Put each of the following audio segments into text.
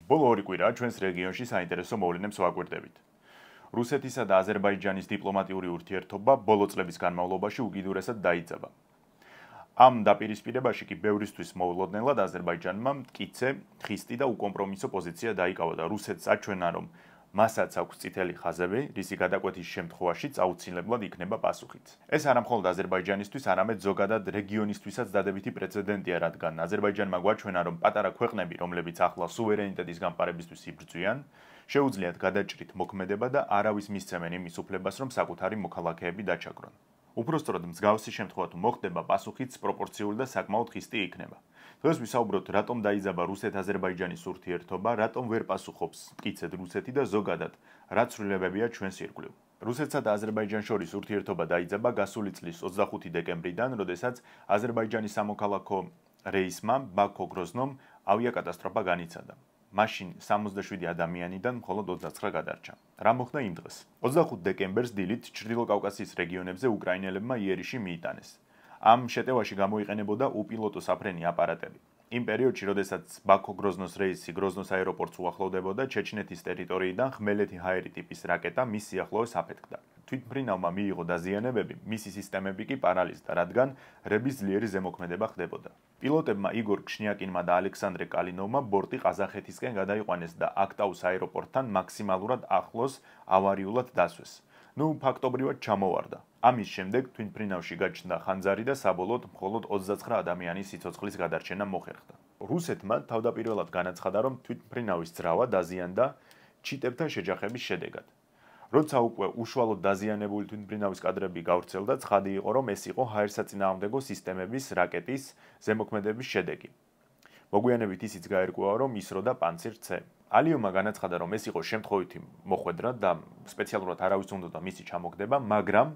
ბოლო ორი კვირაა ჩვენს რეგიონში საინტერესო მოვლენებს ვაკვირდებით. რუსეთისა და აზერბაიჯანის დიპლომატიური ურთიერთობა ბოლო წლების განმავლობაში უკიდურესად დაიძაბა. ამ დაპირისპირებაში კი ბევრისთვის მოულოდნელად აზერბაიჯანმა მტკიცე, ხისტი და უკომპრომისო პოზიცია დაიკავა და რუსეთს აჩვენა, რომ მასაც აქვს წითელი ხაზები, რისი გადაკვეთის შემთხვევაშიც აუცილებლად იქნება პასუხიც. ეს არა მხოლოდ აზერბაიჯანისთვის, არამედ ზოგადად რეგიონისთვისაც დადებითი პრეცედენტია, რადგან აზერბაიჯანმა გვაჩვენა, რომ პატარა ქვეყნები, რომლებიც ახლა სუვერენიტეტის გამყარებისთვის იბრძვიან, შეუძლიათ გადაჭრით მოქმედება და არავის მისცემენ იმის უფლებას, რომ საკუთარი მოქალაქეები დაჩაგრონ. უпростоროდ მსგავსი შემთხვევა თუ მოხდება, პასუხიც პროპორციული და საკმაოდ ხისტი იქნება. დღეს ვისაუბროთ, რატომ დაიძაბა რუსეთ-აზერბაიჯანის ურთიერთობა, რატომ ვერ პასუხობს მტკიცედ რუსეთი და ზოგადად რა ცვლილებებია ჩვენს ირგვლივ. რუსეთსა და აზერბაიჯანს შორის ურთიერთობა დაიძაბა გასული წლის 25 დეკემბრიდან, როდესაც აზერბაიჯანის სამოქალაქო რეისმა ბაქო-გროზნომ ავიაკატასტროფა განიცადა. მაშინ 67 ადამიანიდან მხოლოდ 29 გადარჩა. რა მოხდა იმ დღეს? 25 დეკემბერს დილით ჩრდილო კავკასიის რეგიონებზე უკრაინელებმა იერიში მიიტანეს. ამ შეტევაში გამოიყენებოდა უპილოტო საფრენი აპარატები. იმ პერიოდში, როდესაც ბაქო-გროზნოს რეისი გროზნოს აეროპორტს უახლოვდებოდა, ჩეჩნეთის ტერიტორიიდან ხმელეთი-ჰაერი ტიპის რაკეტა მის სიახლოვეს აფეთქდა. თვითმფრინავმა მიიღო დაზიანებები, მისი სისტემები კი პარალიზდა, რადგან რების ძლიერი ზემოქმედება ხდებოდა. პილოტებმა იგორ ქშნიაკინმა და ალექსანდრე კალინოვმა ბორტი ყაზახეთისკენ გადაიყვანეს და აქტაუს აეროპორტთან მაქსიმალურად ახლოს ავარიულად დასვეს. ფაქტობრივად ჩამოვარდა. ამის შემდეგ თვითმფრინავში გაჩნდა ხანძარი და საბოლოოდ მხოლოდ 29 ადამიანის სიცოცხლის გადარჩენა მოხერხდა. რუსეთმა თავდაპირველად განაცხადა, რომ თვითმფრინავის ძრავა დაზიანდა ჩიტებთან შეჯახების შედეგად. როცა უკვე უშუალოდ დაზიანებული თვითმფრინავის კადრები გავრცელდა, ცხადი იყო, რომ ეს იყო ჰაერსაწინააღმდეგო სისტემების რაკეტის ზემოქმედების შედეგი. მოგვიანებით ისიც გაერკვევა, რომ ისროდა პანცირ C. ალიევმა განაცხადა, რომ ეს იყო შემთხვევითი მოხვედრა და სპეციალურად არავის უნდოდა მისი ჩამოგდება, მაგრამ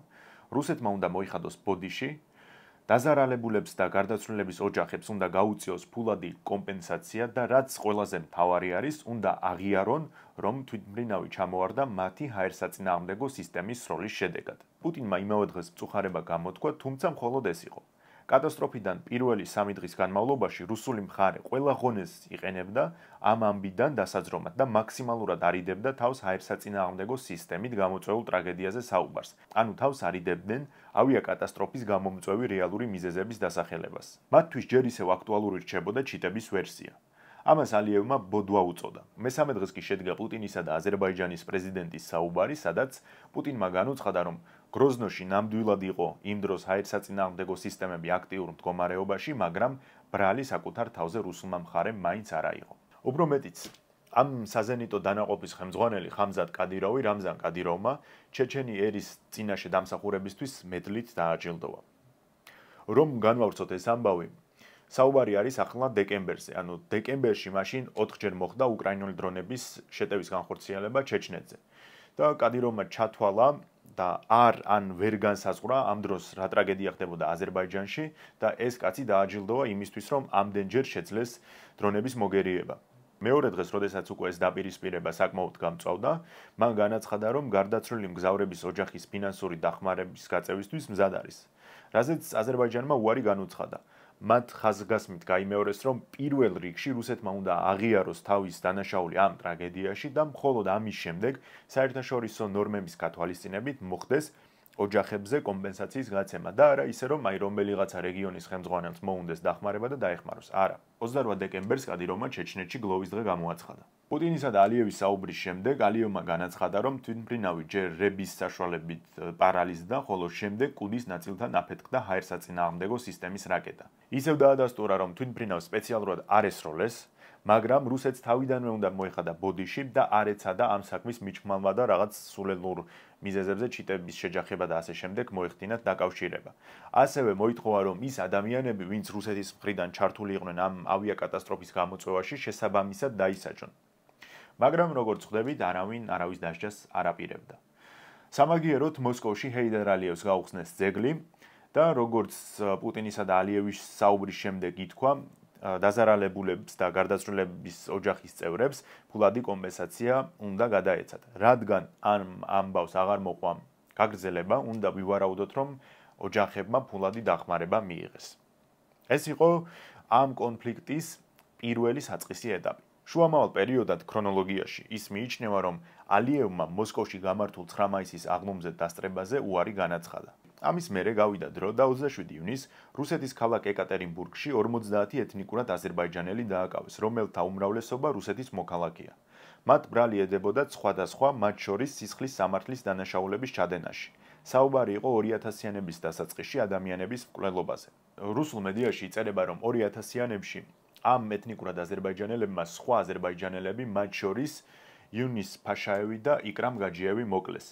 რუსეთმა უნდა მოიხადოს ბოდიში, დაზარალებულებს და გარდაცვლილების ოჯახებს უნდა გაუწიოს ფულადი კომპენსაცია და რაც ყველაზე მთავარი არის, უნდა აღიარონ, რომ თვითმფრინავი ჩამოვარდა მათი ჰაერსაწინააღმდეგო სისტემის სროლის შედეგად. პუტინმა იმავე დღეს მწუხარება გამოთქვა, თუმცა მხოლოდ ეს იყო. კატასტროფიდან პირველი 3 დღის განმავლობაში რუსული მხარე ყველა ღონეს იყენებდა ამ ამბიდან დასაძრომად და მაქსიმალურად არიდებდა თავს ჰაერსაწინააღმდეგო სისტემით გამოწვეულ ტრაგედიაზე საუბარს. ანუ თავს არიდებდნენ ავიაკატასტროფის გამომწვევი რეალური მიზეზების დასახელებას. მათთვის ჯერ ისევ აქტუალური რჩებოდა ჩიტების ვერსია. ამას ალიევმა ბოდვა უწოდა. მესამე დღეს კი შედგა პუტინისა და აზერბაიჯანის პრეზიდენტის საუბარი, სადაც პუტინმა განუცხადა, რომ გროზნოში ნამდვილად იყო იმ დროს ჰაერსაწინააღმდეგო სისტემები აქტიურ მდგომარეობაში, მაგრამ ბრალი საკუთარ თავზე რუსულმა მხარემ მაინც არ აიღო. უფრო მეტიც, ამ საზენიტო დანაყოფის ხელმძღვანელი ხამზად კადიროვი რამზან კადიროვმა ჩეჩენი ერის წინაშე დამსახურებისთვის მედლით დააჯილდოვა. რომ განვავრცოთ ეს ამბავი, საუბარი არის ახლა დეკემბერზე, ანუ დეკემბერში მაშინ 4-ჯერ მოხდა უკრაინული დრონების შეტევის განხორციელება ჩეჩნეთზე. და კადიროვმა ჩათვალა და ან ვერ განსაზღვრა ამ დროს რა ტრაგედია ხდებოდა აზერბაიჯანში და ეს კაცი დააჯილდოვა იმისთვის, რომ ამდენჯერ შეძლეს დრონების მოგერიება. მეორე დღეს, როდესაც უკვე ეს დაპირისპირება საკმაოდ გამწვავდა, მან განაცხადა, რომ გარდაცვლილი მგზავრების ოჯახის ფინანსური დახმარების გაწევისთვის მზად არის. რაზეც აზერბაიჯანმა უარი განუცხადა. მათ ხაზგასმით გაიმეორეს, რომ პირველ რიგში რუსეთმა უნდა აღიაროს თავის დანაშაული ამ ტრაგედიაში და მხოლოდ ამის შემდეგ საერთაშორისო ნორმების გათვალისწინებით მოხდეს ოჯახებზე კომპენსაციის გაცემა და არა ისე, რომ რომელიღაცა რეგიონის ხელმძღვანელს მოუნდეს დახმარება და დაეხმაროს. არა. 28 დეკემბერს კადიროვმა ჩეჩნეთში გლოვის დღე გამოაცხადა. პუტინისა და ალიევის საუბრის შემდეგ ალიევმა განაცხადა, რომ თვითმფრინავი ჯერ რების საშუალებით პარალიზდა, ხოლო შემდეგ კუდის ნაწილთან აფეთქდა ჰაერსაწინააღმდეგო სისტემის რაკეტა. ისევ დაადასტურა, რომ თვითმფრინავს სპეციალურად არ ესროლეს, მაგრამ რუსეთს თავიდანვე უნდა მოეხადა ბოდიში და არ ეცადა ამ საქმის მიჭმალმა და რაღაც სულელურ მიზეზებზე ჩიტების შეჯახება და ასე შემდეგ მოეხდინათ დაკავშირება. ასევე მოითხოვა, რომ ის ადამიანები, ვინც რუსეთის მხრიდან ჩართული იყვნენ ამ ავიაკატასტროფის გამოწვევაში, შესაბამისად დაისაჯონ. მაგრამ როგორც ხვდებით, არავის დასჯას არ აპირებდა. სამაგიეროდ მოსკოვში ჰეიდარ ალიევს გაუხსნეს ძეგლი და როგორც პუტინისა და ალიევის საუბრის შემდეგ ითქვა, დაზარალებულებს და გარდაცვლილების ოჯახის წევრებს ფულადი კომპენსაცია უნდა გადაეცათ. რადგან ამ ამბავს აღარ მოყვა გაგრძელება, უნდა ვივარაუდოთ, რომ ოჯახებმა ფულადი დახმარება მიიღეს. ეს იყო ამ კონფლიქტის პირველი საწყისი ეტაპი. შუამავალ პერიოდად ქრონოლოგიაში ის მიიჩნევა, რომ ალიევმა მოსკოვში გამართულ 9 მაისის აღლუმზე დასწრებაზე უარი განაცხადა. ამის მერე გავიდა დრო და 27 ივნისს რუსეთის ქალაქ ეკატერინბურგში 50 ეთნიკურად აზერბაიჯანელი დააკავეს, რომელთა უმრავლესობა რუსეთის მოქალაქეა. მათ ბრალი ედებოდათ სხვადასხვა, მათ შორის სისხლის სამართლის დანაშაულების ჩადენაში. საუბარი იყო 2000-იანების დასაწყისში ადამიანების მკვლელობაზე. რუსულ მედიაში იწერება, რომ 2000-იანებში ამ ეთნიკურად აზერბაიჯანელებმა სხვა აზერბაიჯანელები, მათ შორის იუნის ფაშაევი და იკრამ გაჯიევი მოკლეს.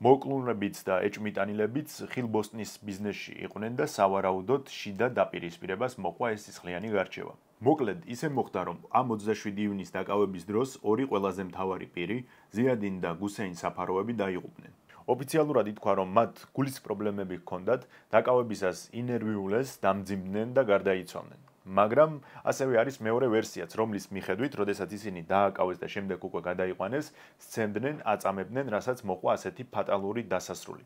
მოკლუნებიც და ეჭმიტანილებიც ხილბოსტნის ბიზნესში იყვნენ და სავარაუდოდ შიდა დაპირისპირებას მოყვა ეს სისხლიანი გარჩევა. მოკლედ, ისე მოხდა, რომ ამ 27 ივნისს დაკავების დროს ორი ყველაზე მთავარი პირი, ზიადინ და გუსეინ საფაროვები დაიღუპნენ. ოფიციალურად ითქვა, რომ მათ გულის პრობლემები ჰქონდათ, დაკავებისას ინერვიულეს, დამძიმდნენ და გარდაიცვალნენ. მაგრამ ასევე არის მეორე ვერსიაც, რომლის მიხედვით, როდესაც ისინი დააკავეს და შემდეგ უკვე გადაიყვანეს, სცემდნენ, აწამებდნენ, რასაც მოყვა ასეთი ფატალური დასასრული.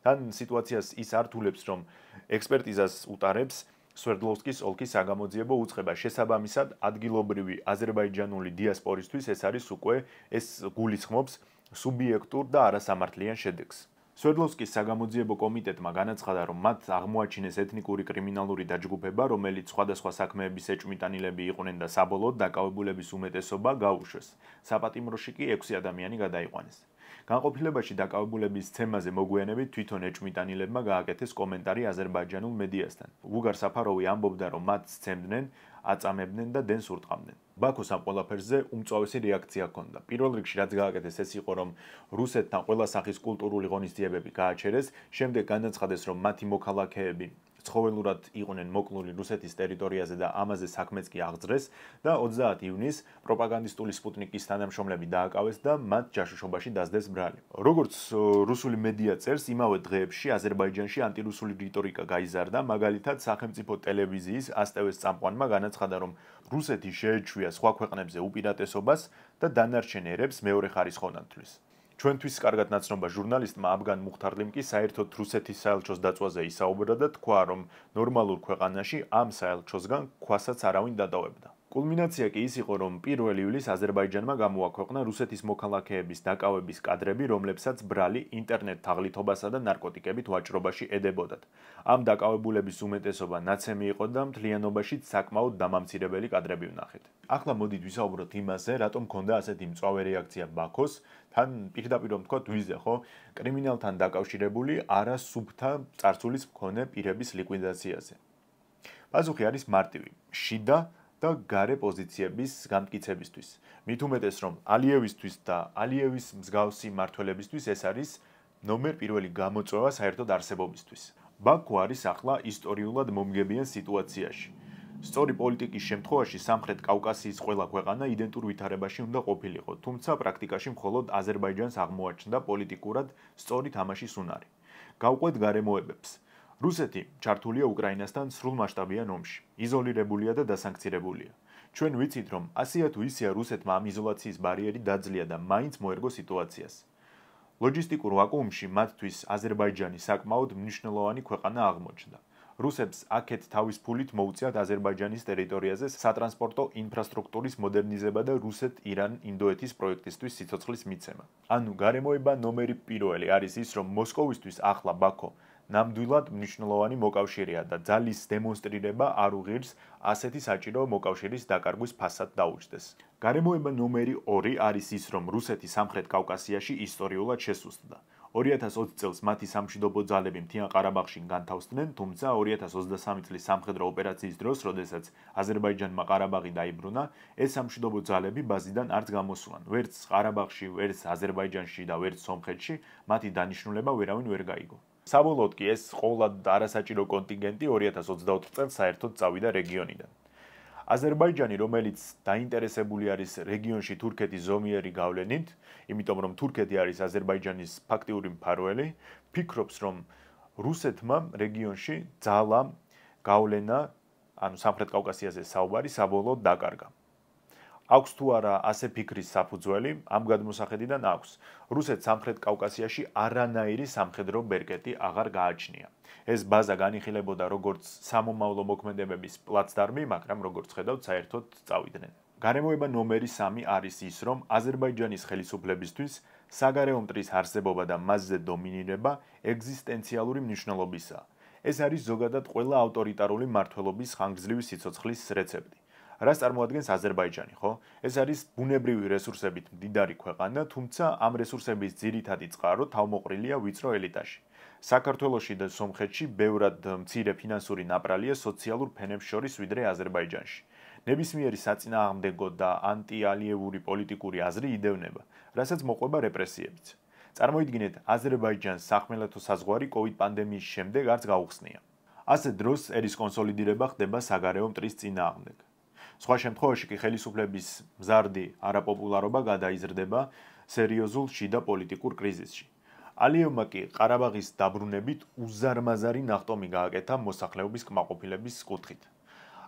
თან სიტუაციას ის ართულებს, რომ ექსპერტიზას უტარებს სვერდლოვსკის ოლქის საგამოძიებო უწყება. შესაბამისად, ადგილობრივი აზერბაიჯანული დიასპორისთვის ეს არის უკვე ეს გულისხმობს სუბიექტურ და არასამართლიან შედეგს. სვერდლოვსკის საგამოძიებო კომიტეტმა განაცხადა, რომ მათ აღმოაჩინეს ეთნიკური კრიმინალური დაჯგუფება, რომელიც სხვადასხვა საქმეების ეჭმიტანილები იყვნენ და საბოლოოდ დაკავებულების უმეტესობა გაუშვეს. საპატიმროში კი 6 ადამიანი გადაიყვანეს. განყოფილებაში დაკავებულების სცემაზე მოგვიანებით თვითონ ეჭმიტანილებმა გააკეთეს კომენტარი აზერბაიჯანულ მედიასთან. ვუგარ საფაროვი ამბობდა, რომ მათ სცემდნენ, აწამებდნენ და დენს ურტყამდნენ. ბაქოს ამ ყველაფერზე უმწვავესი რეაქცია ჰქონდა. პირველ რიგში რაც გააკეთეს ეს იყო, რომ რუსეთთან ყველა სახის კულტურული ღონისძიებები გააჩერეს, შემდეგ განაცხადეს, რომ მათი მოქალაქეები ცხოველურად იყვნენ მოკლული რუსეთის ტერიტორიაზე და ამაზე საქმეც კი აღძრეს და 30 ივნისს პროპაგანდისტული სპუტნიკის თანამშრომლები დააკავეს და მათ ჯაშუშობაში დასდეს ბრალი. როგორც რუსული მედია წერს, იმავე დღეებში აზერბაიჯანში ანტირუსული რიტორიკა გაიზარდა, მაგალითად სახელმწიფო ტელევიზიის ასტევეს წამყვანმა განაცხადა, რომ რუსეთი შეეჩვია სხვა ქვეყნებზე უპირატესობას და დანარჩენ ერებს მეორეხარისხოვან თვლის. ჩვენთვის კარგად ნაცნობა ჟურნალისტმა აბგან მუხთარლიმ კი საერთოდ რუსეთის საელჩოს დაწვაზე ისაუბრა და თქვა, რომ ნორმალურ ქვეყანაში ამ საელჩოსგან ქვასაც არავინ დატოვებდა. კულმინაცია კი ის იყო, რომ 1 ივლისს აზერბაიჯანმა გამოაქვეყნა რუსეთის მოქალაქეების დაკავების კადრები, რომლებსაც ბრალი ინტერნეტ თაღლითობასა და ნარკოტიკებით ვაჭრობაში ედებოდათ. ამ დაკავებულების უმეტესობა ნაცემი იყო და მთლიანობაში საკმაოდ დამამცირებელი კადრები ვნახეთ. ახლა მოდით ვისაუბროთ იმაზე, რატომ ჰქონდა ასეთი მწვავე რეაქცია ბაქოს, თან პირდაპირ რომ თქვა ვიზე, ხო, კრიმინალთან დაკავშირებული არასუბთა წარსულის მქონე პირების ლიკვიდაციაზე. პასუხი არის მარტივი: შიდა და გარე პოზიციების განმტკიცებისთვის. მით უმეტეს, რომ ალიევისთვის და ალიევის მსგავსი მმართველებისთვის ეს არის ნომერ პირველი გამოწვევა საერთოდ არსებობისთვის. ბაქო არის ახლა ისტორიულად მომგებიან სიტუაციაში. სწორი პოლიტიკის შემთხვევაში სამხრეთ კავკასიის ყველა ქვეყანა იდენტურ ვითარებაში უნდა ყოფილიყო, თუმცა პრაქტიკაში მხოლოდ აზერბაიჯანს აღმოაჩნდა პოლიტიკურად სწორი თამაშის უნარი. გავყვეთ გარემოებებს. რუსეთი ჩართულია უკრაინასთან სრულმასშტაბიან ომში, იზოლირებულია და დასანქცირებულია. ჩვენ ვიცით, რომ ასეა თუ ისეა რუსეთმა ამ იზოლაციის ბარიერი დაძლია და მაინც მოერგო სიტუაციას. ლოჯისტიკურ ვაკუუმში მათთვის აზერბაიჯანი საკმაოდ მნიშვნელოვანი ქვეყანა აღმოჩნდა. რუსებს აქეთ თავის ფულით მოუწიათ აზერბაიჯანის ტერიტორიაზე სატრანსპორტო ინფრასტრუქტურის მოდერნიზება და რუსეთ-ირან-ინდოეთის პროექტისთვის სიცოცხლის მიცემა. ანუ გარემოება ნომერი პირველი არის ის, რომ მოსკოვისთვის ახლა ბაქო ნამდვილად მნიშვნელოვანი მოკავშირეა და ძალის დემონსტრირება არ უღირს ასეთი საჭირო მოკავშირის დაკარგვის ფასად დაუჯდეს. გარემოება ნომერი 2 არის ის, რომ რუსეთი სამხრეთ კავკასიაში ისტორიულად შესუსტდა. 2020 წელს მათი სამშვიდობო ძალები მთიან ყარაბაღში განთავსდნენ, თუმცა 2023 წლის სამხედრო ოპერაციის დროს, როდესაც აზერბაიჯანმა ყარაბაღი დაიბრუნა, ეს სამშვიდობო ძალები ბაზიდან არც გამოსულან. ვერც ყარაბაღში, ვერც აზერბაიჯანში და ვერც სომხეთში მათი დანიშნულება ვერავინ ვერ გაიგო. საბოლოოდ კი ეს ყოვლად არასაჭირო კონტინგენტი 2024 წელს საერთოდ წავიდა რეგიონიდან. აზერბაიჯანი, რომელიც დაინტერესებული არის რეგიონში თურქეთის ზომიერი გავლენით, იმიტომ რომ თურქეთი არის აზერბაიჯანის ფაქტიური მფარველი, ფიქრობს, რომ რუსეთმა რეგიონში ძალა, გავლენა, ანუ სამხრეთ კავკასიაზე საუბარი საბოლოოდ დაკარგა. აქვს თუ არა ასე ფიქრის საფუძველი, ამ გადმოსახედიდან აქვს. რუსეთს სამხრეთ კავკასიაში არანაირი სამხედრო ბერკეტი აღარ გააჩნია. ეს ბაზა განიხილებოდა როგორც სამომავლო მოქმედებების პლაცდარმი, მაგრამ როგორც ხედავთ, საერთოდ წავიდნენ. გარემოება ნომერი 3 არის ის, რომ აზერბაიჯანის ხელისუფლებისთვის საგარეო მტრის არსებობა და მასზე დომინირება ეგზისტენციალური მნიშვნელობისაა. ეს არის ზოგადად ყველა ავტორიტარული მმართველობის ხანგრძლივი სიცოცხლის რეცეპტი. რას წარმოადგენს აზერბაიჯანი, ხო? ეს არის ბუნებრივი რესურსებით მდიდარი ქვეყანა, თუმცა ამ რესურსების ძირითადი წყარო თავმოყრილია ვიწრო ელიტაში. საქართველოში და სომხეთში ბევრად მცირე ფინანსური ნაპრალია სოციალურ ფენებს შორის ვიდრე აზერბაიჯანში. ნებისმიერი საწინააღმდეგო და ანტიალიევური პოლიტიკური აზრი იდევნება, რასაც მოყვება რეპრესიებიც. წარმოიდგინეთ, აზერბაიჯანს სახმელეთო საზღვარი COVID პანდემიის შემდეგ არც გაუხსნია. ასეთ დროს ერის კონსოლიდირება ხდება საგარეო მტრის წინააღმდეგ. სხვა შემთხვევაში კი ხელისუფლების მზარდი არაპოპულარობა გადაიზრდება სერიოზულ შიდა პოლიტიკურ კრიზისში. ალიევმა კი ყარაბაღის დაბრუნებით უზარმაზარი ნახტომი გააკეთა მოსახლეობის კმაყოფილების კუთხით.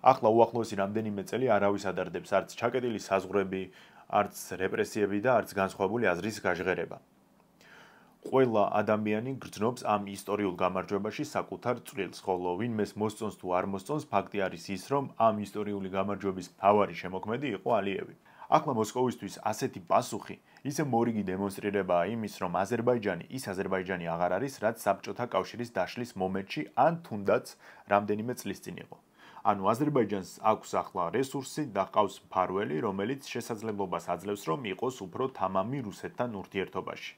ახლა უახლოესი რამდენიმე წელი არავის ადარდებს არც ჩაკეტილი საზღვრები, არც რეპრესიები და არც განსხვავებული აზრის გაჟღერება. ყველა ადამიანი გრძნობს ამ ისტორიულ გამარჯვებაში საკუთარ წვლილს, ხოლო ვინმეს მოსწონს თუ არ მოსწონს, ფაქტი არის ის, რომ ამ ისტორიული გამარჯვების მთავარი შემოქმედი იყო ალიევი. ახლა მოსკოვისთვის ასეთი პასუხი ისე მორიგი დემონსტრირებაა იმის, რომ აზერბაიჯანი ის აზერბაიჯანი აღარ არის, რაც საბჭოთა კავშირის დაშლის მომენტში ან თუნდაც რამდენიმე წლის წინ იყო. ანუ აზერბაიჯანს აქვს ახლა რესურსი და ჰყავს მფარველი, რომელიც შესაძლებლობას აძლევს, რომ იყოს უფრო თამამი რუსეთთან ურთიერთობაში.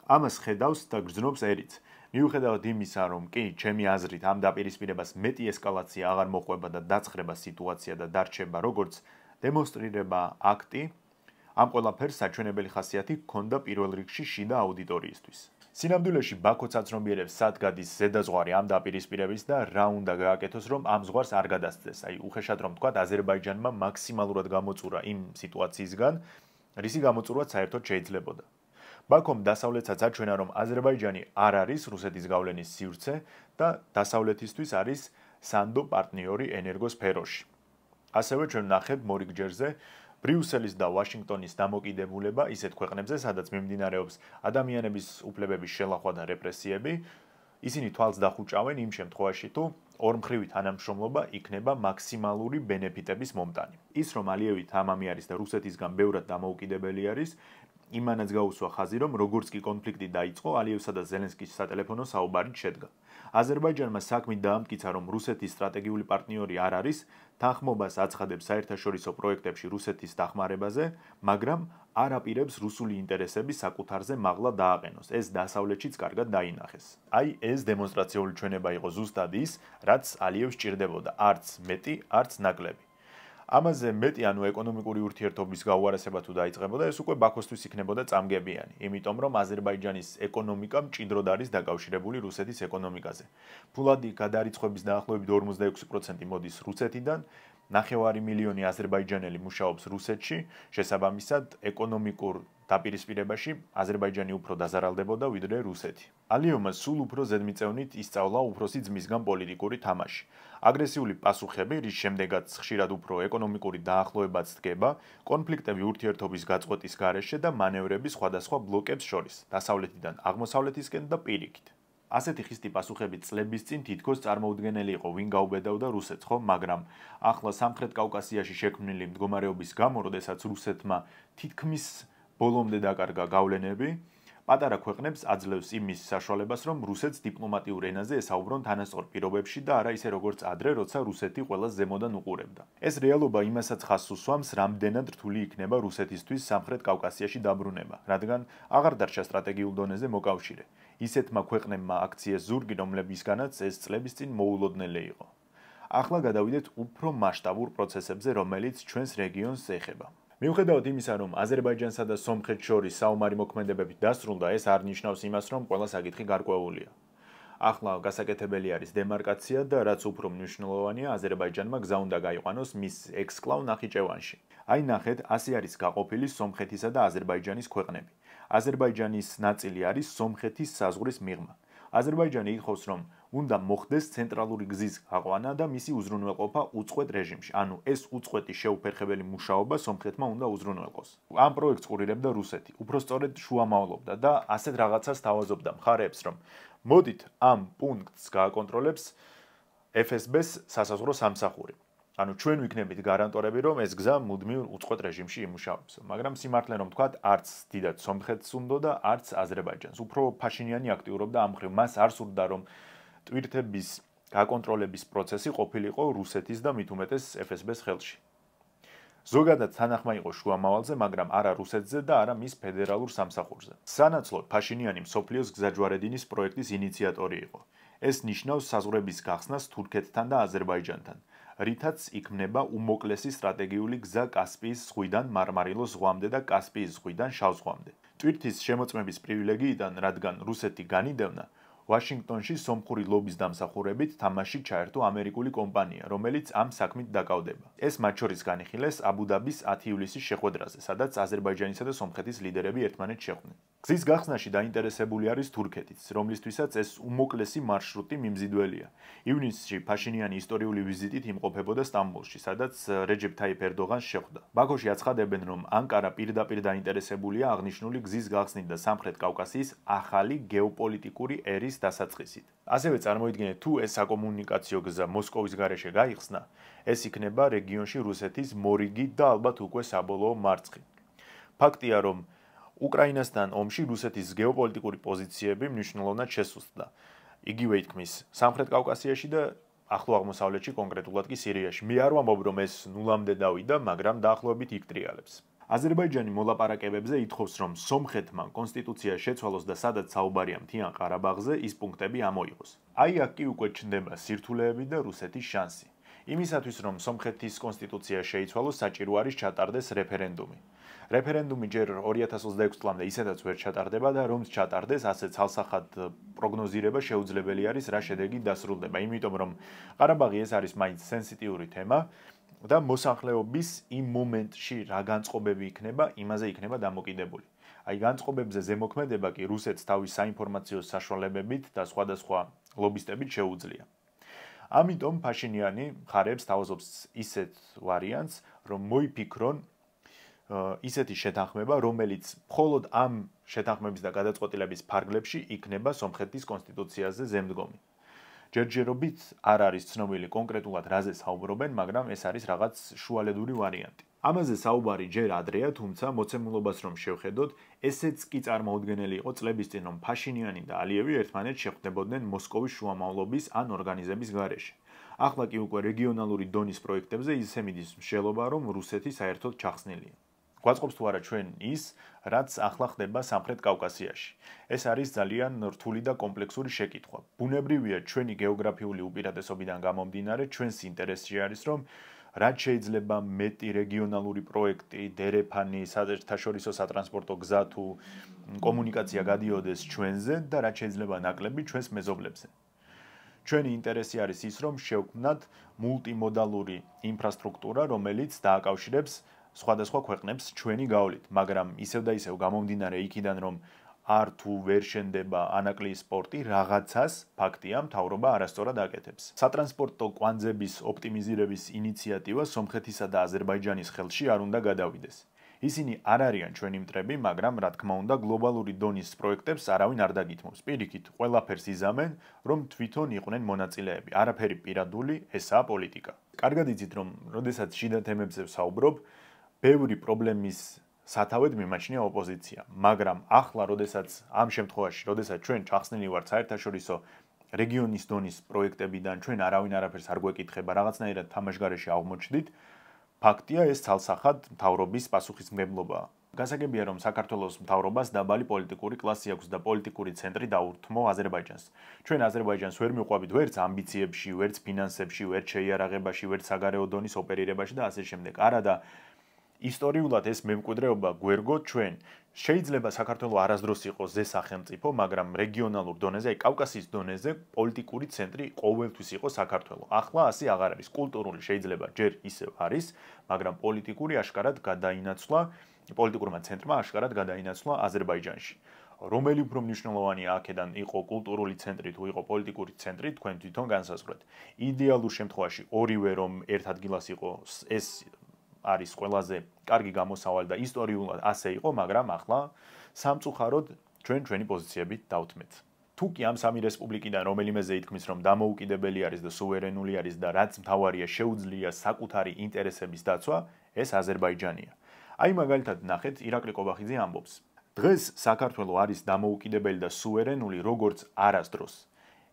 ამას ხედავს და გრძნობს ერიც. მიუხედავად იმისა, რომ კი, ჩემი აზრით, ამ დაპირისპირებას მეტი ესკალაცია აღარ მოყვება და დაცხრება სიტუაცია და დარჩება როგორც დემონსტრირება აქტი, ამ ყველაფერს საჩვენებელი ხასიათი ჰქონდა პირველ რიგში შიდა აუდიტორიისთვის. სინამდვილეში ბაქო ცაცნობიერებს სად გადის ზედაზღვარი ამ დაპირისპირების და რა უნდა გააკეთოს, რომ ამ ზღვარს არ გადასცეს. აი, უხეშად რომ თქვათ, აზერბაიჯანმა მაქსიმალურად გამოწურა იმ სიტუაციისგან, რისი გამოწურვაც საერთოდ შეიძლებოდა. ბაქომ დასავლეთსაც აჩვენა, რომ აზერბაიჯანი არ არის რუსეთის გავლენის სივრცე და დასავლეთისთვის არის სანდო პარტნიორი ენერგოსფეროში. ასევე ჩვენ ვნახეთ მორიგ ჯერზე ბრიუსელის და ვაშინგტონის დამოკიდებულება ისეთ ქვეყნებზე, სადაც მიმდინარეობს ადამიანების უფლებების შელახვა და რეპრესიები, ისინი თვალს დახუჭავენ იმ შემთხვევაში, თუ ორმხრივი თანამშრომლობა იქნება მაქსიმალური ბენეფიტების მომტანი. ის, რომ ალიევი თამამი არის და რუსეთისგან ბევრად დამოუკიდებელი არის, იმანაც გაუსვა ხაზი, რომ როგორც კი კონფლიქტი დაიწყო, ალიევსა და ზელენსკის სატელეფონო საუბარით შედგა. აზერბაიჯანმა საქმით დაამტკიცა, რომ რუსეთის სტრატეგიული პარტნიორი არ არის, თანხმობას აცხადებს საერთაშორისო პროექტებში რუსეთის დახმარებაზე, მაგრამ არ აპირებს რუსული ინტერესები საკუთარზე მაღლა დააყენოს. ეს დასავლეთშიც კარგად დაინახეს. აი, ეს დემონსტრაციული ჩვენება იყო ზუსტად ის, რაც ალიევს სჭირდებოდა, არც მეტი, არც ნაკლები. ამაზე მეტი, ანუ ეკონომიკური ურთიერთობის გაუარესება თუ დაიწყებოდა, ეს უკვე ბაქოსთვის იქნებოდა წამგებიანი, იმიტომ რომ აზერბაიჯანის ეკონომიკა მჭიდროდ არის დაკავშირებული რუსეთის ეკონომიკაზე. ფულადი გადარიცხვების დაახლოებით 46% მოდის რუსეთიდან, 9,5 მილიონი აზერბაიჯანელი მუშაობს რუსეთში, შესაბამისად, ეკონომიკურ დაპირისპირებაში აზერბაიჯანი უფრო დაზარალდებოდა ვიდრე რუსეთი. ალიევმა სულ უფრო ზედმიწევნით ისწავლა უფროსი ძმისგან პოლიტიკური თამაში. აგრესიული პასუხები, რის შემდეგაც ხშირად უფრო ეკონომიკური დაახლოებაც დგება, კონფლიქტები ურთიერთობის გაწყვეტის გარეშე და მანევრები სხვადასხვა ბლოკებს შორის, დასავლეთიდან აღმოსავლეთისკენ და პირიქით. ასეთი ხისტი პასუხები წლების წინ თითქოს წარმოუდგენელი იყო, ვინ გაუბედავდა რუსეთს, ხო? მაგრამ ახლა სამხრეთ კავკასიაში შექმნილი მდგომარეობის გამო, როდესაც რუსეთმა თითქმის ბოლომდე დაკარგა გავლენები, პატარა ქვეყნებს აძლევს იმის საშუალებას, რომ რუსეთს დიპლომატიურ ენაზე ესაუბრონ თანასწორ პირობებში და არა ისე როგორც ადრე, როცა რუსეთი ყველას ზემოდან უყურებდა. ეს რეალობა იმასაც ხაზს უსვამს, რამდენად რთული იქნება რუსეთისთვის სამხრეთ კავკასიაში დაბრუნება, რადგან აღარ დარჩა სტრატეგიულ დონეზე მოკავშირე. ისეთმა ქვეყნებმა აქციეს ზურგი, რომლებისგანაც ეს წლების წინ მოულოდნელი იყო. ახლა გადავიდეთ უფრო მასშტაბურ პროცესებზე, რომელიც ჩვენს რეგიონს ეხება. მიუხედავად იმისა, რომ აზერბაიჯანსა და სომხეთს შორის საომარი მოქმედებები დასრულდა, ეს არ ნიშნავს იმას, რომ ყველა საკითხი გარკვეულია. ახლა გასაკეთებელი არის დემარკაცია და რაც უფრო მნიშვნელოვანია, აზერბაიჯანმა გზა უნდა გაიყვანოს მის ექსკლავ ნახიჩევანში. აი ნახეთ, ასე არის გაყოფილი სომხეთისა და აზერბაიჯანის ქვეყნები. აზერბაიჯანის ნაწილი არის სომხეთის საზღვრის მიღმა. აზერბაიჯანი ითხოვს, რომ უნდა მოხდეს ცენტრალური გზის გაყვანა და მისი უზრუნველყოფა უწყვეტ რეჟიმში. ანუ ეს უწყვეტი შეუფერხებელი მუშაობა სომხეთმა უნდა უზრუნველყოს. ამ პროექტს ყურირებდა რუსეთი. უფრო სწორედ შუამავლობდა და ასეთ რაღაცას თავაზობდა მხარეებს, რომ მოდით ამ პუნქტს გააკონტროლებს FSB-ს სასაზღვრო სამსახური. ანუ ჩვენ ვიქნებით გარანტორები, რომ ეს გზა მუდმივ უწყვეტ რეჟიმში იმუშავებს. მაგრამ სიმართლე რომ ვთქვათ, არც დიდად სომხეთს უნდა და არც აზერბაიჯანს. უფრო ფაშინიანი აქტიურობდა ამ მხრივ. მას არ სურდა, რომ ტვირთების გაკონტროლების პროცესი ყოფილიყო რუსეთის და მით უმეტეს FSB-ს ხელში. ზოგადად თანახმა იყო შუამავალზე, მაგრამ არა რუსეთზე და არა მის ფედერალურ სამსახურზე. სანაცვლოდ ფაშინიანი მსოფლიოს გზაჯვარედინის პროექტის ინიციატორი იყო. ეს ნიშნავს საზღვრების გახსნას თურქეთთან და აზერბაიჯანთან, რითაც იქმნება უმოკლესი სტრატეგიული გზა კასპიის ზღვიდან მარმარილოს ზღვამდე და კასპიის ზღვიდან შავ ზღვამდე. ტვირთის შემოწმების პრივილეგიიდან, რადგან რუსეთი განიდევნა, ვაშინგტონში სომხური ლობის დამსახურებით თამაში ჩაერთო ამერიკული კომპანია, რომელიც ამ საქმით დაკავდება. ეს მათ შორის განიხილეს აბუ-დაბის 10 ივლისის შეხვედრაზე, სადაც აზერბაიჯანისა და სომხეთის ლიდერები ერთმანეთს შეხვდნენ. გზის გახსნაში დაინტერესებული არის თურქეთიც, რომლისთვისაც ეს უმოკლესი მარშრუტი მიმზიდველია. ივნისში ფაშინიანი ისტორიული ვიზიტით იმყოფებოდა სტამბოლში, სადაც რეჯეფ თაიფ ერდოღანს შეხვდა. ბაქოში აცხადებენ, რომ ანკარა პირდაპირ დაინტერესებულია აღნიშნული გზის გახსნით და სამხრეთ კავკასიის ახალი გეოპოლიტიკური ერის დასაწყისით. ასევე წარმოიდგინეთ, თუ ეს საკომუნიკაციო გზა მოსკოვის გარეშე გაიხსნა, ეს იქნება რეგიონში რუსეთის მორიგი და ალბათ უკვე საბოლოო მარცხი. ფაქტია, რომ უკრაინასთან ომში რუსეთის გეოპოლიტიკური პოზიციები მნიშვნელოვნად შესუსტდა. იგივე ითქმის სამხრეთ კავკასიაში და ახლო აღმოსავლეთში, კონკრეტულად კი სირიაში. მე არ ვამბობ, რომ ეს ნულამდე დავიდა, მაგრამ დაახლოებით იქ ტრიალებს. აზერბაიჯანი მოლაპარაკებებზე ითხოვს, რომ სომხეთმა კონსტიტუცია შეცვალოს და სადაც საუბარია მთიან ყარაბაღზე, ის პუნქტები ამოიღოს. აი აქ კი უკვე ჩნდება სირთულეები და რუსეთის შანსი. იმისათვის, რომ სომხეთის კონსტიტუცია შეიცვალოს, საჭირო არის ჩატარდეს რეფერენდუმი. რეფერენდუმი ჯერ 2026 წლამდე ისედაც ვერ ჩატარდება და რომც ჩატარდეს, ასე ცალსახად პროგნოზირება შეუძლებელი არის, რა შედეგი დასრულდება. იმიტომ რომ ყარაბაღი ეს არის მაინც სენსიტიური თემა და მოსახლეობის იმ მომენტში რა განწყობები იქნება, იმაზე იქნება დამოკიდებული. აი განწყობებზე ზემოქმედება კი რუსეთს თავის საინფორმაციო საშუალებებით და სხვადასხვა ლობისტებით შეუძლია. ამიტომ ფაშინიანი მხარეებს თავაზობს ისეთ ვარიანტს, რომ მოიფიქრონ ისეთი შეთანხმება, რომელიც მხოლოდ ამ შეთანხმების და გადაწყვეტილების ფარგლებში იქნება სომხეთის კონსტიტუციაზე ზემდგომი. ჯერჯერობით არ არის ცნობილი კონკრეტულად რაზე საუბრობენ, მაგრამ ეს არის რაღაც შუალედური ვარიანტი. ამაზე საუბარი ჯერ ადრეა, თუმცა მოცემულობას რომ შევხედოთ, ესეც კი წარმოუდგენელი იყო წლების წინ, რომ ფაშინიანი და ალიევი ერთმანეთს შეხვდებოდნენ მოსკოვის შუამავლობის ან ორგანიზების გარეშე. ახლა კი უკვე რეგიონალური დონის პროექტებზე ისე მიდის მსჯელობა, რომ რუსეთი საერთოდ ჩახსნილია. გვაწყობს თუ არა ჩვენ ის, რაც ახლა ხდება სამხრეთ კავკასიაში. ეს არის ძალიან რთული და კომპლექსური შეკითხვა. ბუნებრივია ჩვენი გეოგრაფიული უპირატესობიდან გამომდინარე, ჩვენს ინტერესში არის, რომ რაც შეიძლება მეტი რეგიონალური პროექტი, დერეფანი, საერთაშორისო სატრანსპორტო გზა თუ კომუნიკაცია გადიოდეს ჩვენზე და რაც შეიძლება ნაკლები ჩვენს მეზობლებზე. ჩვენი ინტერესი არის ის, რომ შევქმნათ მულტიმოდალური ინფრასტრუქტურა, რომელიც დააკავშირებს სხვადასხვა ქვეყნებს ჩვენი გავლით, მაგრამ ისევ და ისევ გამომდინარე იქიდან, რომ არ თუ ვერ შენდება ანაკლიის პორტი, რაღაცას ფაქტია მთავრობა არასწორად აკეთებს. სატრანსპორტო კვანძების ოპტიმიზირების ინიციატივა სომხეთისა და აზერბაიჯანის ხელში არ უნდა გადავიდეს. ისინი არ არიან ჩვენი მტრები, მაგრამ რა თქმა უნდა გლობალური დონის პროექტებს არავინ არ დაგითმობს. პირიქით, ყველაფერს იზამენ, რომ თვითონ იყვნენ მონაწილეები. არაფერი პირადული, ესაა პოლიტიკა. კარგად იცით, რომ როდესაც შიდა თემებზე ვსაუბრობ, ბევრი პრობლემის სათავედ მიმაჩნია ოპოზიცია, მაგრამ ახლა, ამ შემთხვევაში, როდესაც ჩვენ ჩახსნილი ვართ საერთაშორისო რეგიონის დონის პროექტებიდან, ჩვენ არავინ არაფერს არ გვეკითხება, რაღაცნაირად თამაშგარეში აღმოჩნდით, ფაქტია ეს ცალსახად მთავრობის პასუხისმგებლობაა. გასაგებია, რომ საქართველოს მთავრობას დაბალი პოლიტიკური კლასი აქვს და პოლიტიკური ცენტრი დაურთმო აზერბაიჯანს. ჩვენ აზერბაიჯანს ვერ მიყვებით ვერც ამბიციებში, ვერც ფინანსებში, ვერც შეიარაღებაში, ვერც საგარეო დონის ოპერირებაში და ასე შემდეგ. არადა ისტორიულად ეს მემკვიდრეობა გვერგოთ ჩვენ. შეიძლება საქართველოს არასდროს იყოს ზე სახელმწიფო, მაგრამ რეგიონალურ დონეზე, აი კავკასიის დონეზე პოლიტიკური ცენტრი ყოველთვის იყო საქართველოს. ახლა ასე აღარ არის. კულტურული შეიძლება ჯერ ისევ არის, მაგრამ პოლიტიკური აშკარად გადაინაცვლა, პოლიტიკურმა ცენტრმა აშკარად გადაინაცვლა აზერბაიჯანში. რომელი უფრო მნიშვნელოვანია აქედან იყო კულტურული ცენტრი თუ იყო პოლიტიკური ცენტრი, თქვენ თვითონ განსაზღვრეთ. იდეალურ შემთხვევაში ორივე რომ ერთ ადგილას იყოს, ეს არის ყველაზე კარგი გამოსავალი და ისტორიულად ასე იყო, მაგრამ ახლა სამწუხაროდ ჩვენ ჩვენი პოზიციებით დავთმეთ. თუ კი ამ სამი რესპუბლიკიდან რომელიმეზე ითქმის, რომ დამოუკიდებელი არის და სუვერენული არის და რაც მთავარია შეუძლია საკუთარი ინტერესების დაცვა, ეს აზერბაიჯანია. აი მაგალითად ნახეთ, ირაკლი ყობახიძე ამბობს: დღეს საქართველო არის დამოუკიდებელი და სუვერენული როგორც არასდროს.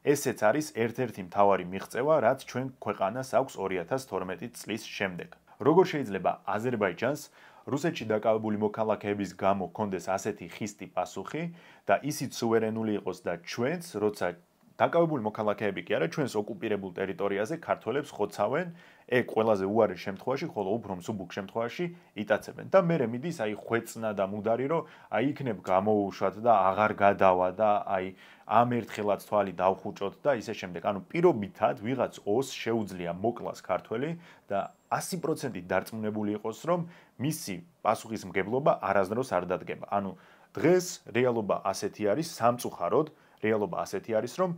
ესეც არის ერთ-ერთი მთავარი მიღწევა, რაც ჩვენ ქვეყანას აქვს 2012 წლის შემდეგ. როგორ შეიძლება აზერბაიჯანს რუსეთში დაკავებული მოქალაქეების გამო ჰქონდეს ასეთი ხისტი პასუხი და ისიც სუვერენული იყოს და ჩვენც, როცა დაკავებული მოქალაქეები კი არა, ჩვენს ოკუპირებულ ტერიტორიაზე ქართველებს ხოცავენ, ეგ ყველაზე უარეს შემთხვევაში, ხოლო უფრო მსუბუქ შემთხვევაში იტაცებენ. და მერე მიდის აი ხვეწნა და მუდარი, რომ აი იქნებ გამოუშვათ და აღარ გადავა და აი ამ ერთხელაც თვალი დავხუჭოთ და ისე შემდეგ. ანუ პირობითად ვიღაც ოს შეუძლია მოკლას ქართველი და 100% დარწმუნებული იყოს, რომ მისი პასუხისმგებლობა არასდროს არ დადგება. ანუ დღეს რეალობა ასეთი არის, სამწუხაროდ რეალობა ასეთი არის, რომ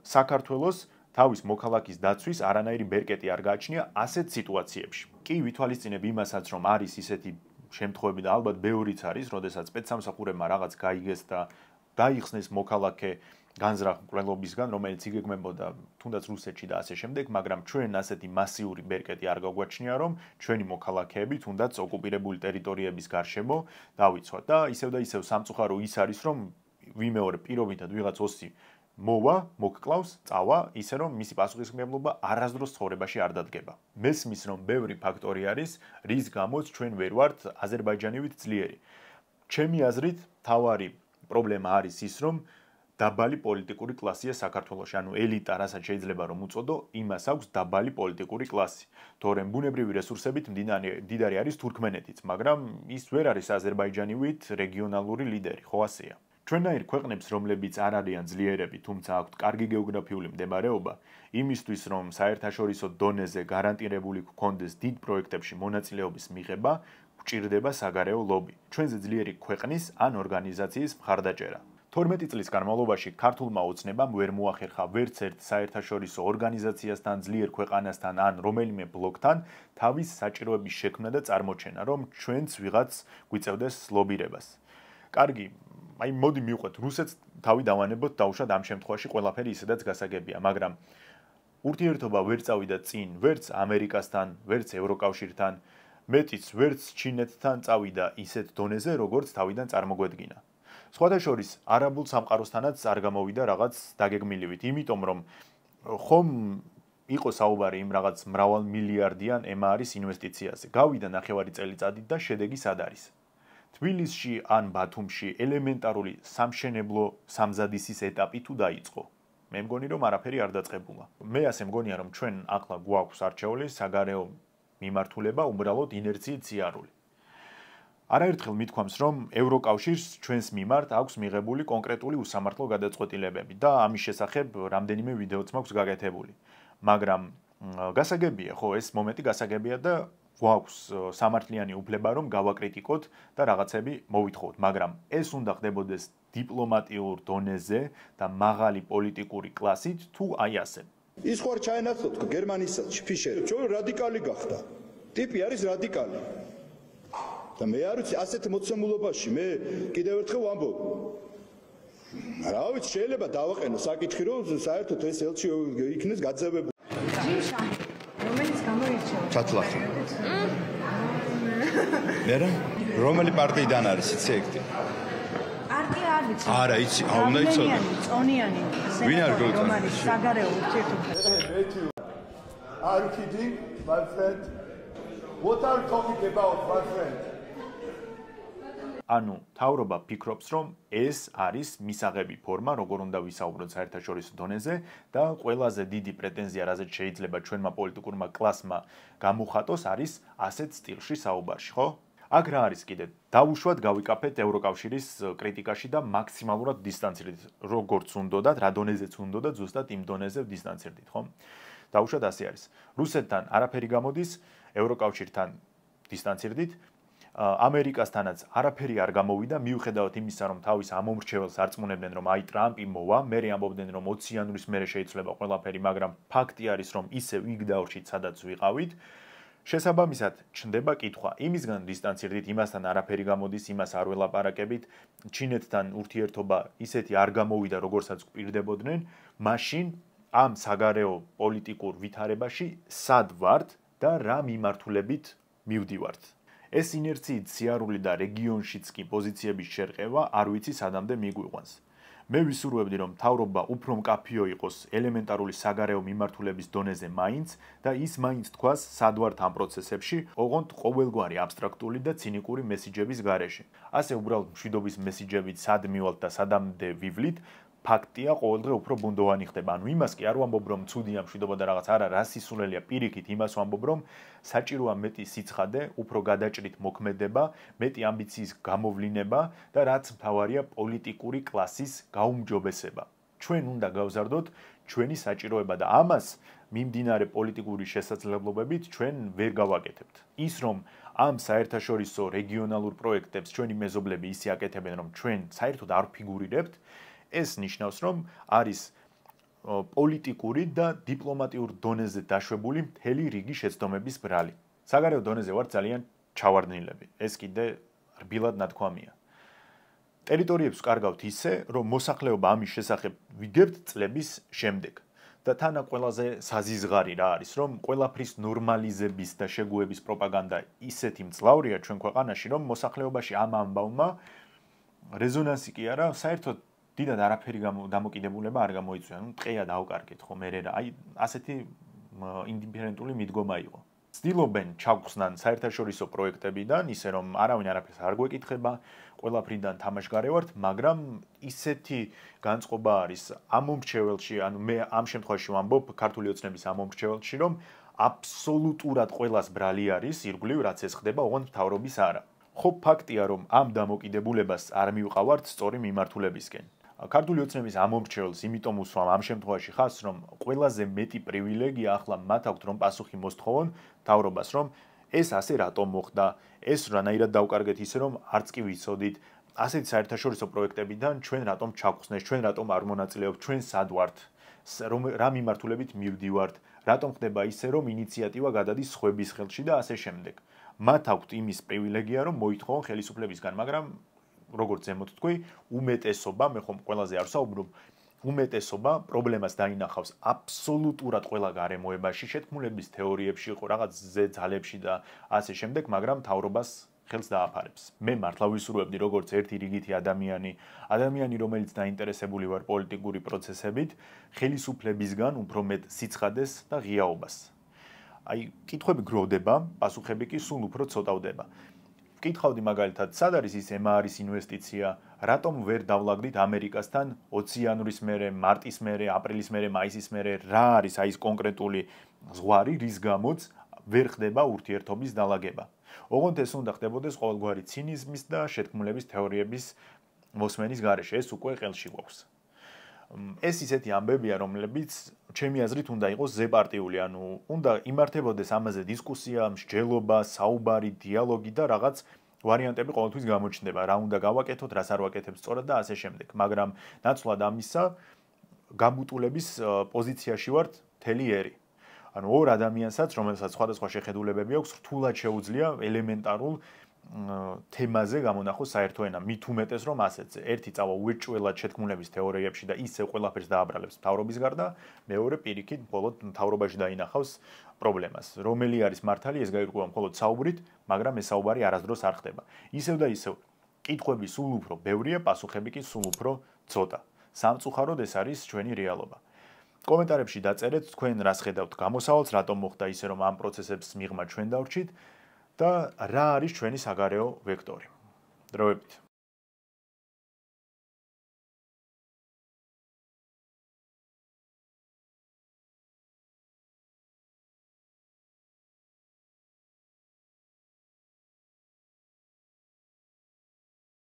საქართველოს თავის მოქალაქის დაცვის არანაირი ბერკეტი არ გააჩნია ასეთ სიტუაციებში. კი ვითვალისწინებ იმასაც, რომ არის ისეთი შემთხვევები და ალბათ ბევრიც არის, როდესაც სპეცსამსახურებმა რაღაც გაიგეს და დაიხსნეს მოქალაქე განზრახ მკვლელობისგან, რომელიც იგეგმებოდა თუნდაც რუსეთში და ასე შემდეგ, მაგრამ ჩვენ ასეთი მასიური ბერკეტი არ გაგვაჩნია, რომ ჩვენი მოქალაქეები თუნდაც ოკუპირებული ტერიტორიების გარშემო დავიცვათ და ისევ სამწუხარო ის არის, რომ ვიმეორე პირობითად ვიღაც ოსი მოვა, მოგკლავს, წავა, ისე რომ მისი პასუხისმგებლობა არასდროს ცხოვრებაში არ დადგება. მესმის რომ ბევრი ფაქტორი არის, რის გამოც ჩვენ ვერ ვართ აზერბაიჯანივით ძლიერი. ჩემი აზრით, მთავარი პრობლემა არის ის, რომ დაბალი პოლიტიკური კლასია საქართველოში, ანუ ელიტა, რასაც შეიძლება რომ უწოდო, იმას აქვს დაბალი პოლიტიკური კლასი. თორემ ბუნებრივი რესურსებით მდიდარი არის თურქმენეთიც, მაგრამ ის ვერ არის აზერბაიჯანივით რეგიონალური ლიდერი, ხო ასეა. ჩვენაირ ქვეყნებს, რომლებიც არ არიან ძლიერები, თუმცა აქვთ კარგი გეოგრაფიული მდებარეობა, იმისთვის, რომ საერთაშორისო დონეზე გარანტირებული გქონდეს დიდ პროექტებში მონაწილეობის მიღება, გვჭირდება საგარეო ლობი. ჩვენზე ძლიერი ქვეყნის ან ორგანიზაციის მხარდაჭერა. 12 წლის განმავლობაში ქართულმა ოცნებამ ვერ მოახერხა ვერც ერთ საერთაშორისო ორგანიზაციასთან, ძლიერ ქვეყანასთან ან რომელიმე ბლოკთან თავის საჭიროების შექმნა და წარმოჩენა, რომ ჩვენც ვიღაც გვიწევდეს ლობირებას. კარგი, აი მოდი მივყვეთ, რუსეთს თავი დავანებოთ, დაუშვათ ამ შემთხვევაში ყველაფერი ისედაც გასაგებია, მაგრამ ურთიერთობა ვერ წავიდა წინ, ვერც ამერიკასთან, ვერც ევროკავშირთან, მეტიც ვერც ჩინეთთან წავიდა ისეთ დონეზე, როგორც თავიდან წარმოგვედგინა. სხვათა შორის არაბულ სამყაროსთანაც არ გამოვიდა რაღაც დაგეგმილივით, იმიტომ რომ ხომ იყო საუბარი იმ რაღაც მრავალმილიარდიან ემარის ინვესტიციაზე. გავიდა 9 წელიწადით და შედეგი სად არის? თბილისში ან ბათუმში ელემენტარული სამშენებლო სამზადისის ეტაპი თუ დაიწყო. მე მგონი რომ არაფერი არ დაწყებულა. მე ასე მგონია რომ ჩვენ ახლა გვაქვს არჩეული საგარეო მიმართულება, უბრალოდ ინერციით სიარული. არაერთხელ მithქვამს, რომ ევროკავშირს ჩვენს მიმართ აქვს მიღებული კონკრეტული უსამართლო გადაწყვეტილებები და ამის შესახებ რამდენიმე ვიდეოც მაქვს გაკეთებული. მაგრამ გასაგებია, ხო, ეს მომენტი გასაგებია და გვაქვს სამართლიანი უფლება, რომ გავაკრიტიკოთ და რაღაცები მოვითხოვოთ, მაგრამ ეს უნდა ხდებოდეს დიპლომატიურ დონეზე და მაღალი პოლიტიკური კლასით თუ აი ასე. ის ხوار ჩაენაცვლოთ გერმანისაც ფიშერი. ჩვენ რადიკალი გახდა. ტიპი არის რადიკალი. და მე არ ვიცი ასეთ მოცემულობაში მე კიდევ ერთხელ ვამბობ. რა ვიცი, შეიძლება დავაყენო საკითხი, რომ საერთოდ ეს ელჩი იქნეს გაძევებული. რომელიც გამოირჩევა. ჩათლახი. მერე რომელი პარტიიდან არის იცი ეგ? პარტია არ ვიცი. არა, იცი, უნდა იცოდე. წონიანი. ვინ არის გოლწონიანი? რომელიც საგარეო ურთიერთობა. Are you kidding, my friend? What are you talking about, my friend? ანუ თავრობა ფიქრობს, რომ ეს არის მისაღები ფორმა, როგორ უნდა ვისაუბროთ საერთაშორისო დონეზე და ყველაზე დიდი პრეტენზია, რაზეც შეიძლება ჩვენმა პოლიტიკურმა კლასმა გამოხატოს, არის ასეთ სტილში საუბარში, ხო? აქ რა არის კიდე? დავუშვათ, გავიკაფეთ ევროკავშირის კრიტიკაში და მაქსიმალურად დისტანცირდით, როგორც უნდოდათ, რა დონეზეც უნდოდათ, ზუსტად იმ დონეზე დისტანცირდით, ხო? დავუშვათ, ასე არის. რუსეთთან არაფერი გამოდის, ევროკავშირთან დისტანცირდით. ამერიკასთანაც არაფერი არ გამოვიდა, მიუხედავად იმისა, რომ თავის ამომრჩეველს არწმუნებდნენ, რომ აი ტრამპი მოვა, მერე ამბობდნენ, რომ 20 იანვრის მერე შეიძლება ყველაფერი, მაგრამ ფაქტი არის, რომ ისევ იქ და ორჩით, სადაც ვიყავით. შესაბამისად, ჩნდება კითხვა, იმისგან დისტანცირდით, იმასთან არაფერი გამოდის, იმას არ ველაპარაკებით, ჩინეთთან ურთიერთობა ისეთი არ გამოვიდა, როგორცაც გვპირდებოდნენ, მაშინ ამ საგარეო პოლიტიკურ ვითარებაში სად ვართ და რა მიმართულებით მივდივართ. ეს ინერციით სიარული და რეგიონშიც კი პოზიციების შერყევა არ ვიცი სადამდე მიგვიყვანს. მე ვისურვებდი, რომ მთავრობა უფრო მკაფიო იყოს ელემენტარული საგარეო მიმართულების დონეზე მაინც და ის მაინც თქვას სად ვართ ამ პროცესებში, ოღონდ ყოველგვარი აბსტრაქტული და ცინიკური მესიჯების გარეშე. ასე უბრალოდ მშვიდობის მესიჯებით სად მივალთ და სადამდე ვივლით, ფაქტია ყოველდღე უფრო ბუნდოვანი ხდება. ანუ იმას კი არ ვამბობ, რომ ცუდია მშვიდობა და რაღაც არა, რა სისულელია, პირიქით იმას ვამბობ, რომ საჭიროა მეტი სიცხადე, უფრო გადაჭრით მოქმედება, მეტი ამბიციის გამოვლინება და რაც მთავარია პოლიტიკური კლასის გაუმჯობესება. ჩვენ უნდა გავზარდოთ ჩვენი საჭიროება და ამას მიმდინარე პოლიტიკური შესაძლებლობებით ჩვენ ვერ გავაკეთებთ. ის რომ ამ საერთაშორისო რეგიონალურ პროექტებს ჩვენი მეზობლები ისე აკეთებენ, რომ ჩვენ საერთოდ არ ფიგურირებთ, ეს ნიშნავს, რომ არის პოლიტიკური და დიპლომატიურ დონეზე დაშვებული მთელი რიგი შეცდომების ბრალი. საგარეო დონეზე ვართ ძალიან ჩავარდნილები. ეს კიდე რბილად ნათქვამია. ტერიტორიებს ვკარგავთ ისე, რომ მოსახლეობა ამის შესახებ ვიგებთ წლების შემდეგ. და თანა ყველაზე საზიზღარი რა არის, რომ ყველაფრის ნორმალიზების და შეგუების პროპაგანდა ისეთი მძლავრია ჩვენ ქვეყანაში, რომ მოსახლეობაში ამ ამბავმა რეზონანსი კი არა, საერთოდ დიდად არაფერი დამოკიდებულება არ გამოიწვია. ნუ ტყეა დავკარგეთ ხო მე რა. აი ასეთი ინდიფერენტული მიდგომა იყო. ცდილობენ ჩაგხსნან საერთაშორისო პროექტებიდან, ისე რომ არავინ არაფერს არ გვეკითხება, ყველაფრიდან თამაშგარე ვართ, მაგრამ ისეთი განწყობა არის ამომრჩეველში, ანუ მე ამ შემთხვევაში ვამბობ ქართული ოცნების ამომრჩეველში, რომ აბსოლუტურად ყველას ბრალი არის ირგვლივ, რაც ეს ხდება, ოღონდ მთავრობის არა. ხო ფაქტია, რომ ამ დამოკიდებულებას არ მივყავართ სწორი მიმართულებისკენ. ქართული ოცნების ამომრჩეველს იმიტომ უსვამ ამ შემთხვევაში ხაზს, რომ ყველაზე მეტი პრივილეგია ახლა მათ აქვთ, რომ პასუხი მოსთხოვონ მთავრობას, რომ ეს ასე რატომ მოხდა, ეს რანაირად დავკარგეთ ისე, რომ არც კი ვიცოდით, ასეთი საერთაშორისო პროექტებიდან ჩვენ რატომ ჩაგხსნეს, ჩვენ რატომ არ მონაწილეობთ, ჩვენ სად ვართ, რა მიმართულებით მივდივართ, რატომ ხდება ისე, რომ ინიციატივა გადადის სხვების ხელში და ასე შემდეგ. მათ აქვთ იმის პრივილეგია, რომ მოითხოვონ ხელისუფლებისგან, მაგრამ როგორც ზემოთ თქვი, უმეტესობა, მე ხომ ყველაზე არ ვსაუბრობ, უმეტესობა პრობლემას დაინახავს აბსოლუტურად ყველა გარემოებაში, შეთქმულების თეორიებში, რაღაც ზედალებში და ასე შემდეგ, მაგრამ მთავრობას ხელს დააფარებს. მე მართლა ვისურვებდი როგორც ერთი რიგითი ადამიანი, რომელიც დაინტერესებული ვარ პოლიტიკური პროცესებით, ხელისუფლებისგან უფრო მეტ სიცხადეს და ღიაობას. აი, კითხვები გროვდება, პასუხები კი სულ უფრო ცოტავდება. ვკითხავდი მაგალითად, სად არის ის MRI-ის ინვესტიცია, რატომ ვერ დავლაგდით ამერიკასთან 20 იანვრის მერე, მარტის მერე, აპრილის მერე, მაისის მერე, რა არის აი ეს კონკრეტული ზღვარი, რის გამოც ვერ ხდება ურთიერთობის დალაგება. ოღონდ ეს უნდა ხდებოდეს ყოველგვარი ცინიზმის და შეთქმულების თეორიების მოსმენის გარეშე, ეს უკვე ყელში გვაქვს. ეს ისეთი ამბებია, რომლებიც ჩემი აზრით უნდა იყოს ზეპარტიული, ანუ უნდა იმართებოდეს ამაზე დისკუსია, მსჯელობა, საუბარი, დიალოგი და რაღაც ვარიანტები ყოველთვის გამოჩნდება, რა უნდა გავაკეთოთ, რას არ ვაკეთებ სწორად და ასე შემდეგ. მაგრამ ნაცვლად ამისა, გამუტულების პოზიციაში ვართ მთელი ერი. ანუ ორ ადამიანსაც, რომელსაც სხვადასხვა შეხედულებები აქვს, რთულად შეუძლია ელემენტარულ თემაზე გამონახოს საერთო ენა. მით უმეტეს რომ ასეც ერთი წავა უეჭველად შეთქმულების თეორიებში და ისე ყველაფერს დააბრალებს მთავრობის გარდა, მეორე პირიქით მხოლოდ მთავრობაში დაინახავს პრობლემას. რომელი არის მართალი, ეს გაირკვევა მხოლოდ საუბრით, მაგრამ ეს საუბარი არასდროს არ ხდება. ისევ და ისევ კითხვები სულ უფრო ბევრია, პასუხები კი სულ უფრო ცოტა. სამწუხაროდ ეს არის ჩვენი რეალობა. კომენტარებში დაწერეთ თქვენ რას ხედავთ გამოსავალს, რატომ მოხდა ისე რომ ამ პროცესებს მიღმა ჩვენ დავრჩით და რა არის ჩვენი საგარეო ვექტორი. დროებით.